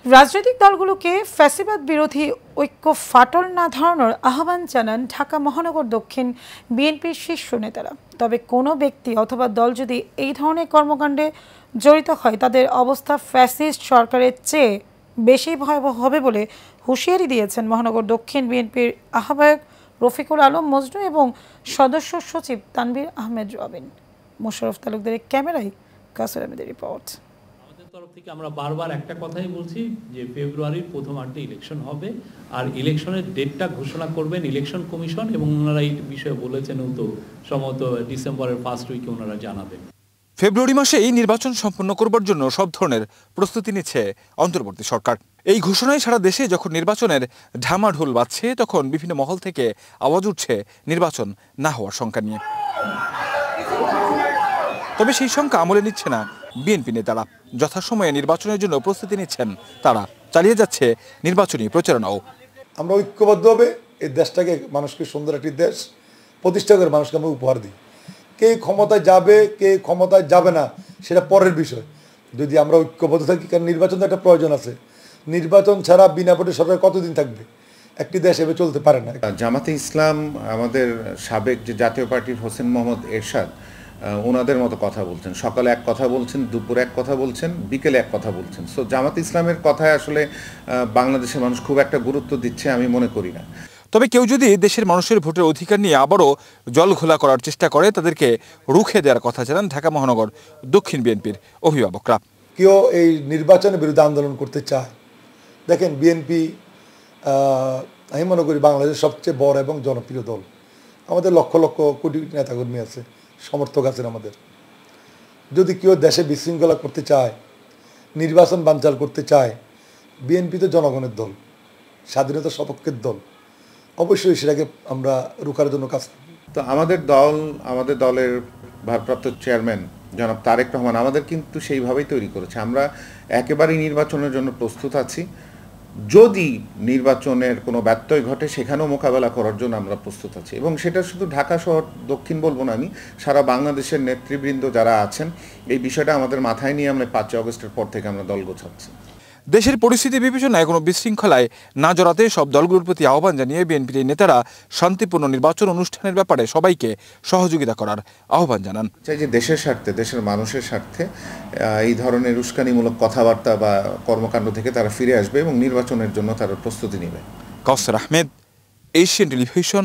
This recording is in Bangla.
রাজনৈতিক দলগুলোকে ফ্যাসিবাদ বিরোধী ঐক্য ফাটল না ধরানোর আহ্বান জানান ঢাকা মহানগর দক্ষিণ বিএনপির শীর্ষ নেতারা। তবে কোনো ব্যক্তি অথবা দল যদি এই ধরনের কর্মকাণ্ডে জড়িত হয় তাদের অবস্থা ফ্যাসিস্ট সরকারের চেয়ে বেশি ভয়াবহ হবে বলে হুঁশিয়ারি দিয়েছেন মহানগর দক্ষিণ বিএনপির আহ্বায়ক রফিকুল আলম মজনু এবং সদস্য সচিব তানভীর আহমেদ রবিন। মোশাররফ তালুকদারের ক্যামেরায় কাসর আহমেদের রিপোর্ট। তরফ থেকে আমরা বারবার একটা কথাই বলছি যে ফেব্রুয়ারির প্রথমার্ধে ইলেকশন হবে, আর ইলেকশনের ডেটটা ঘোষণা করবেন ইলেকশন কমিশন, এবং ওনারা এই বিষয়ে বলেছেন তো সম্ভবত ডিসেম্বরের ফার্স্ট উইকে ওনারা জানাবেন। ফেব্রুয়ারি মাসে এই নির্বাচন সম্পন্ন করবার জন্য সব ধরনের প্রস্তুতি নিচ্ছে অন্তর্বর্তী সরকার। এই ঘোষণায় সারা দেশে যখন নির্বাচনের ঢামাঢোল বাজছে, তখন বিভিন্ন মহল থেকে আওয়াজ উঠছে নির্বাচন না হওয়ার শঙ্কা নিয়ে। তবে সেই শঙ্কা আমলে নিচ্ছে না বিএনপি নেতারা। যথাসময়ে নির্বাচনের জন্য প্রস্তুতি নিচ্ছেন তারা, চালিয়ে যাচ্ছে নির্বাচনী প্রচারণাও। আমরা ঐক্যবদ্ধভাবে এই দেশটাকে, মানুষকে সুন্দর একটি দেশ প্রতিষ্ঠা করে মানুষকে আমরা উপহার দিই। কে ক্ষমতায় যাবে, কে ক্ষমতায় যাবে না, সেটা পরের বিষয়। যদি আমরা ঐক্যবদ্ধ থাকি, কারণ নির্বাচন তো একটা প্রয়োজন আছে। নির্বাচন ছাড়া বিনা ভোটে সরকার কতদিন থাকবে? একটি দেশ এভাবে চলতে পারে না। জামাতে ইসলাম, আমাদের সাবেক যে জাতীয় পার্টির হোসেন মোহাম্মদ এরশাদ, ওনাদের মতো কথা বলছেন। সকালে এক কথা বলছেন, দুপুরে এক কথা বলছেন, বিকেলে এক কথা বলছেন। সো জামাতে ইসলামের কথায় আসলে বাংলাদেশের মানুষ খুব একটা গুরুত্ব দিচ্ছে আমি মনে করি না। তবে কেউ যদি দেশের মানুষের ভোটের অধিকার নিয়ে আবারও জল ঘোলা করার চেষ্টা করে, তাদেরকে রুখে দেওয়ার কথা জানান ঢাকা মহানগর দক্ষিণ বিএনপির অভিভাবকরা। কেউ এই নির্বাচনের বিরুদ্ধে আন্দোলন করতে চায়, দেখেন বিএনপি আমি মনে করি বাংলাদেশের সবচেয়ে বড় এবং জনপ্রিয় দল। আমাদের লক্ষ লক্ষ কোটি নেতাকর্মী আছে, সমর্থক আছেন আমাদের। যদি কেউ দেশে বিশৃঙ্খলা করতে চায়, নির্বাচন বানচাল করতে চায়, বিএনপি তো জনগণের দল, স্বাধীনতা সপক্ষের দল, অবশ্যই সেটাকে আমরা রুখার জন্য কাজ করব। তো আমাদের দলের ভারপ্রাপ্ত চেয়ারম্যান জনাব তারেক রহমান আমাদের কিন্তু সেইভাবেই তৈরি করেছে। আমরা একেবারেই নির্বাচনের জন্য প্রস্তুত আছি। যদি নির্বাচনের কোনো ব্যত্যয় ঘটে, সেখানেও মোকাবেলা করার জন্য আমরা প্রস্তুত আছি। এবং সেটা শুধু ঢাকা শহর দক্ষিণ বলবো না, আমি সারা বাংলাদেশের নেতৃবৃন্দ যারা আছেন, এই বিষয়টা আমাদের মাথায় নিয়ে আমরা 5 আগস্টের পর থেকে আমরা দল গোছাচ্ছি। দেশের পরিস্থিতি বিবেচনায় কোনো বিশৃঙ্খলায় না জড়াতে সব দলগুলোর প্রতি আহ্বান জানিয়ে বিএনপির নেতারা শান্তিপূর্ণ নির্বাচন অনুষ্ঠানের ব্যাপারে সবাইকে সহযোগিতা করার আহ্বান জানান। চাই যে দেশের স্বার্থে, দেশের মানুষের স্বার্থে এই ধরনের উস্কানিমূলক কথাবার্তা বা কর্মকাণ্ড থেকে তারা ফিরে আসবে এবং নির্বাচনের জন্য তারা প্রস্তুতি নেবে। কাউসার আহমেদ, এশিয়ান টেলিভিশন,